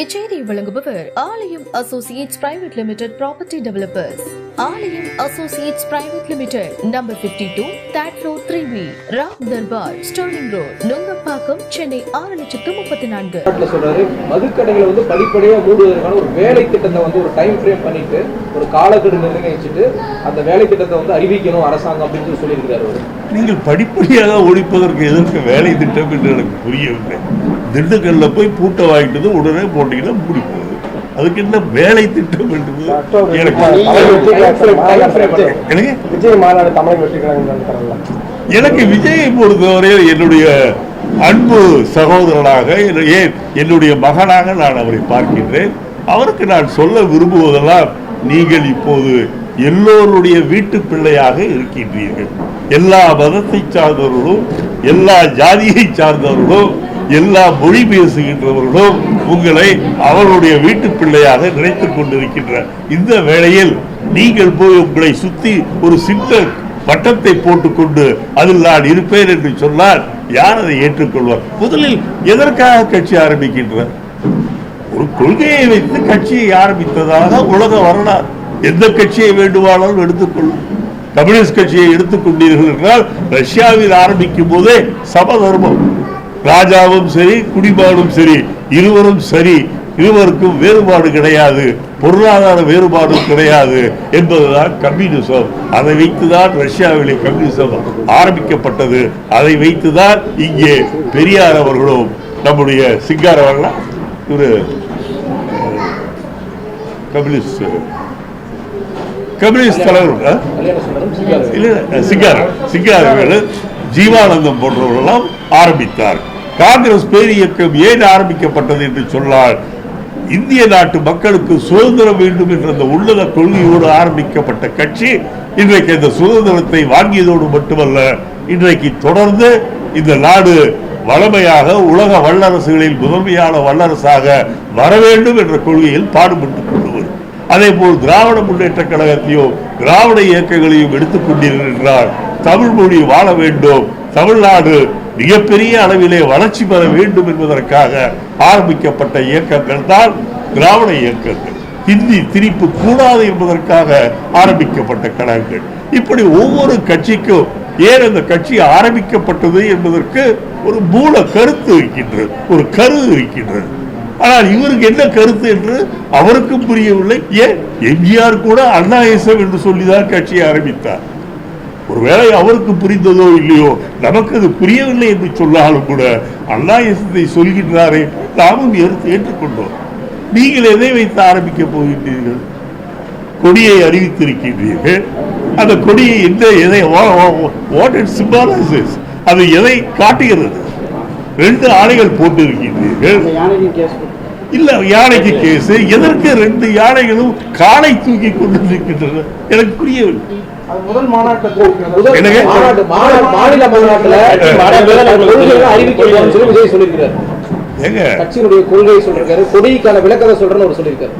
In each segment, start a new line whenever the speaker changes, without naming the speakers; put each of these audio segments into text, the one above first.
இச்செய்தியை வழங்குபவர் Aalayam associates private limited property developers. Aalayam associates private limited, number 52, third floor, 3B, Ram Darbar, Sterling road, Nungambakkam, Chennai 6,34,000.
சொல்றாரு, மதுக்கடைகளை வந்து படிப்படியா மூடுவதற்கான ஒரு வேலை திட்டத்தை வந்து ஒரு டைம் ஃப்ரேம் பண்ணிட்டு ஒரு காலக்கெடு நிர்ணயிச்சுட்டு அந்த வேலை திட்டத்தை வந்து அறிவிக்கணும் அரசாங்கம் அப்படின்னு சொல்லியிருக்கிறாரு.
நீங்கள் படிப்படியாக ஒழிப்பதற்கு எதற்கு வேலை திட்டம் என்று எனக்கு புரியவில்லை. திண்டுக்கல்ல போய் பூட்டை வாங்கிட்டு உடனே போட்டீங்கன்னா மூடி போகுது. அதுக்கு என்ன வேலை திட்டம் என்றது எனக்கு விஜயை பொறுத்தவரையில் என்னுடைய அன்பு சகோதரனாக, ஏன் என்னுடைய மகனாக நான் அவரை பார்க்கின்றேன். அவருக்கு நான் சொல்ல விரும்புவதெல்லாம், நீங்கள் இப்போது எல்லோருடைய வீட்டு பிள்ளையாக இருக்கின்றீர்கள். எல்லா மதத்தை சார்ந்தவர்களும், எல்லா ஜாதியை சார்ந்தவர்களும், எல்லா மொழி பேசுகின்றவர்களும் உங்களை அவருடைய வீட்டு பிள்ளையாக நினைத்துக் கொண்டிருக்கின்ற இந்த வேளையில் நீங்கள் போய் உங்களை சுத்தி ஒரு சின்ன பட்டத்தை போட்டுக்கொண்டு அதில் நான் இருப்பேன் என்று சொன்னால் யார் அதை ஏற்றுக்கொள்வார்? முதலில் எதற்காக கட்சி ஆரம்பிக்கின்றார்? ஒரு கொள்கையை வைத்து கட்சியை ஆரம்பித்ததாக உலக வரலாறு. எந்த கட்சியை வேண்டுமானாலும் எடுத்துக்கொள்ளும். கம்யூனிஸ்ட் கட்சியை எடுத்துக்கொண்டீர்கள் என்றால் ரஷ்யாவில் ஆரம்பிக்கும் போதே சமதர்மம், ராஜாவும் சரி குடிபாடும் சரி, இருவரும் சரி, இருவருக்கும் வேறுபாடு கிடையாது, பொருளாதார வேறுபாடும் கிடையாது என்பதுதான் கம்யூனிசம். அதை வைத்துதான் ரஷ்யாவிலே கம்யூனிசம் ஆரம்பிக்கப்பட்டது. அதை வைத்துதான் இங்கே பெரியார் அவர்களும் நம்முடைய சிங்கார் அவர்களா ஒரு கம்யூனிஸ்ட் தலைவர் சிங்கார், ஜீவானந்தம் போன்றவர்களெல்லாம் ஆரம்பித்தார். காங்கிரஸ் பேரியக்கம் ஏன் ஆரம்பிக்கப்பட்டது என்று சொன்னால், இந்திய நாட்டு மக்களுக்கு சுதந்திரம் வேண்டும் என்ற அந்த உள்ளத கொள்கையோடு ஆரம்பிக்கப்பட்ட கட்சி இன்றைக்கு இந்த சுதந்திரத்தை வாங்கியதோடு மட்டுமல்ல, இன்றைக்கு தொடர்ந்து இந்த நாடு வளமையாக உலக வல்லரசுகளில் முதன்மையான வல்லரசாக வர வேண்டும் என்ற கொள்கையில் பாடுபட்டுக் கொள்வது. அதே போல் திராவிட முன்னேற்ற கழகத்தையும் திராவிட இயக்கங்களையும் எடுத்துக்கொண்டீர்கள் என்றால், தமிழ் மொழி வாழ வேண்டும், தமிழ்நாடு மிகப்பெரிய அளவிலே வளர்ச்சி பெற வேண்டும் என்பதற்காக ஆரம்பிக்கப்பட்ட இயக்கங்கள் தான் திராவிட இயக்கங்கள். ஹிந்தி திணிப்பு கூடாது என்பதற்காக ஆரம்பிக்கப்பட்ட கழகங்கள். இப்படி ஒவ்வொரு கட்சிக்கும் ஏன் அந்த கட்சி ஆரம்பிக்கப்பட்டது என்பதற்கு ஒரு மூல கருத்து இருக்கின்றது, ஒரு கரு இருக்கின்றது. ஆனால் இவருக்கு என்ன கருத்து என்று அவருக்கும் புரியவில்லை. ஏன் எம்ஜிஆர் கூட அண்ணாயிசம் என்று சொல்லிதான் கட்சியை ஆரம்பித்தார். ஒருவேளை அவருக்கு புரிந்ததோ இல்லையோ, நமக்கு அது புரியவில்லை என்று சொன்னாலும் கூட அண்ணாயிசத்தை சொல்கின்றாரே, நாமும் ஏற்றுக்கொண்டோம். நீங்கள் எதை வைத்து ஆரம்பிக்க போகின்றீர்கள்? கொடியை அறிவித்திருக்கின்றீர்கள். அந்த கொடியை எதை அது எதை காட்டுகிறது? 2 ஆணைகள் போட்டு இருக்கின்றீர்கள். இல்ல, யானைக்கு கேஸ். எதற்கு 2 யானைகளும் காலை தூக்கி கொண்டு இருக்கின்றன? எனக்கு புரியவில்லை.
முதல் மாநாட்டில்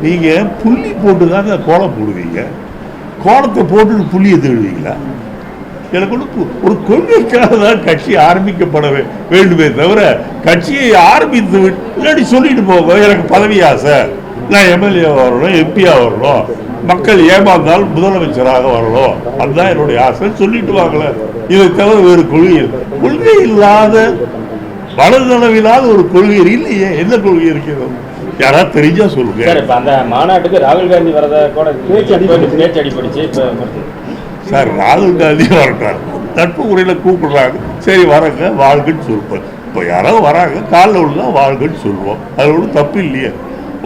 நீங்க புள்ளி போட்டுதாங்க கோலம் போடுவீங்க. கோலத்தை போட்டு புள்ளியை தேடுவீங்களா? எனக்கு ஒரு கொள்கைக்காக தான் கட்சி ஆரம்பிக்கப்பட வேண்டுமே தவிர, கட்சியை ஆரம்பித்து முன்னாடி சொல்லிட்டு போக எனக்கு பதவி ஆசை, நான் எம்எல்ஏ வரணும், எம்பியா வரணும், மக்கள் ஏமாந்தால் முதலமைச்சராக வரணும், அதுதான் என்னுடைய ஆசை சொல்லிட்டு வாங்கல. இதை தவிர வேறு கொள்கை இல்லாத, வலதளவில்லாத ஒரு கொள்கை இல்லையே. என்ன கொள்கை இருக்கிறது? யாராவது தெரிஞ்சா சொல்லுங்க.
அந்த மாநாட்டுக்கு ராகுல் காந்தி வரத கூட பேச்சு அடிப்படிச்சு.
சார், ராகுல் காந்தி வரட்டார், நட்பு முறையில் கூப்பிடுறாங்க, சரி வரங்க, வாழ்கன்னு சொல்லுவோம். இப்போ யாராவது வராங்க, காலில் விழுந்தா வாழ்கன்னு சொல்லுவோம். அதில் ஒன்றும் தப்பு இல்லையே.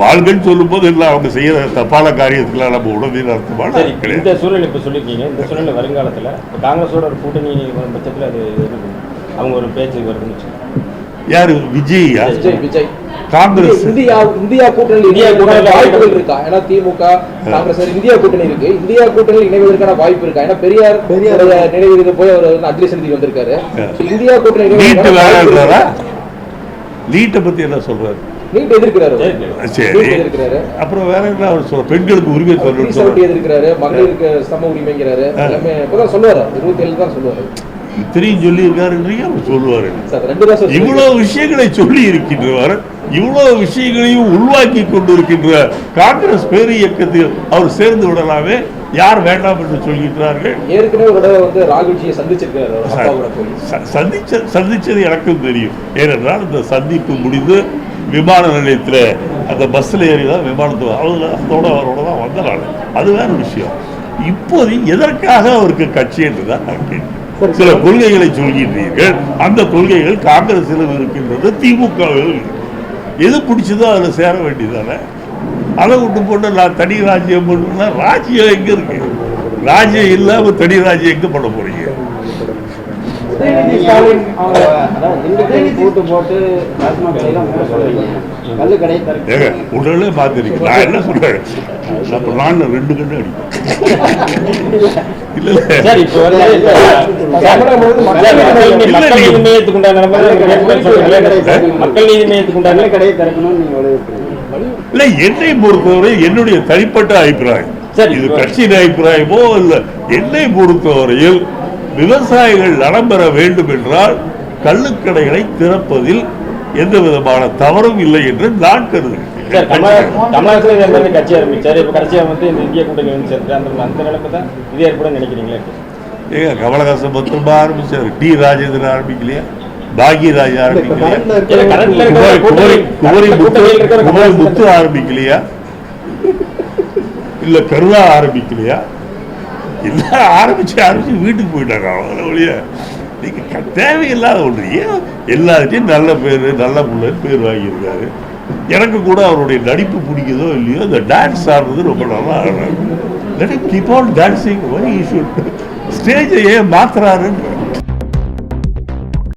வாழ்கன்னு சொல்லும் போது இல்லை, அவங்க செய்யற தப்பான காரியத்துக்குலாம் நம்ம உடனே அர்த்தமான
இந்த சூழல் இப்போ சொல்லியிருக்கீங்க. இந்த சூழல் வருங்காலத்தில் காங்கிரஸோட ஒரு கூட்டணி பட்சத்தில் அது அவங்க ஒரு பேச்சு வருதுன்னு
யாரு? விஜய். காங்கிரஸ்
இந்தியா கூட்டணி வாய்ப்புகள் இருக்கா? ஏன்னா திமுக காங்கிரஸ் இந்தியா கூட்டணி இருக்கு. இந்தியா கூட்டணியில் இணைவதற்கான வாய்ப்பு இருக்கா? ஏன்னா பெரியார் நினைவு போய் அவர் அஞ்சலி செலுத்தி வந்திருக்காரு. இந்தியா கூட்டணி
நீட்டை பத்தி என்ன சொல்றாரு?
நீட் எதிர்க்கிறாரு.
அப்புறம் வேற என்ன அவர் சொல்ற? பெண்களுக்கு உரிமை
எதிர்க்கிறாரு, மகளிருக்கு சம உரிமைங்கிறாரு. எல்லாமே இப்பதான் சொல்லுவாரு, 27 தான் சொல்லுவாரு.
இத்தனையும் சொல்லி இருக்காரு, சொல்லுவாரு. இவ்வளவு விஷயங்களை சொல்லி இருக்கின்றவர் இவ்வளவு விஷயங்களையும் உள்வாக்கி கொண்டிருக்கின்ற காங்கிரஸ் பேரு இயக்கத்தில் அவர் சேர்ந்து விடலாமே, யார் வேண்டாம் என்று சொல்கிறார்கள்?
ஏற்கனவே ஒரு தடவை வந்து ராகுல்ஜியை சந்திச்சிருக்காரு.
சந்திச்சது எனக்கும் தெரியும். ஏனென்றால் இந்த சந்திப்பு முடிந்து விமான நிலையத்தில் அந்த பஸ்ஸில் ஏறி தான் விமானத்தில் அவரோட தான் வந்தனால அது வேற விஷயம். இப்போது எதற்காக அவருக்கு கட்சி என்று தான் நான் கேட்கிறேன். சில கொள்கைகளை சொல்கின்றீர்கள், அந்த கொள்கைகள் காங்கிரஸிலும் இருக்கின்றது, திமுகவிலும் இருக்கு. எது பிடிச்சதோ அதில் சேர வேண்டியதானே. அதை விட்டு போட்டு நான் தனி ராஜ்யம் பண்ணுன்னா ராஜ்யம் எங்க இருக்கு? ராஜ்யம் இல்லாம தனி ராஜ்யம் எங்க பண்ண போறீங்க? உடனே பார்த்துருக்கேன். நான் என்ன சொல்றேன், நான் 2 கண்ணு இல்ல. என்னை பொறுத்தவரை என்னுடைய தனிப்பட்ட அபிப்பிராயம், இது கட்சியின் அபிப்பிராயமோ இல்ல, என்னை பொறுத்தவரையில் விவசாயிகள் நலம் பெற வேண்டும் என்றால் கள்ளுக்கடைகளை திறப்பதில் எந்த விதமான தவறும் இல்லை என்று நான் கருதுகிறேன்.
தமிழகத்தில் கட்சி ஆரம்பிச்சாரு, இப்ப கட்சியா வந்து இந்த இந்திய கூட்டணி வந்து சேர்த்து அந்த நிலைமை தான் இது ஏற்பட நினைக்கிறீங்களே?
ஏங்க கமலஹாசன் மொத்தமா ஆரம்பிச்சாரு, டி ராஜேந்திரன் ஆரம்பிக்கலையா, பாக்யராஜ் ஆரம்பிக்கலையா, குமரி முத்து ஆரம்பிக்கலையா, இல்ல கருணா ஆரம்பிக்கலையா? எல்லாம் ஆரம்பிச்சு வீட்டுக்கு போயிட்டாங்க. அவ்வளோ நீங்க தேவையில்லாத ஒன்று. ஏன் எல்லாத்தையும் நல்ல பேர் நல்ல பிள்ளைன்னு பேர் வாங்கியிருக்காரு. எனக்கு கூட அவருடைய நடிப்பு பிடிக்குதோ இல்லையோ, அந்த டான்ஸ் ஆடுறது ரொம்ப நல்லா ஆடுறாரு. கீப் ஆன் டான்சிங், ஸ்டேஜை ஏன் மாத்துறாருன்னு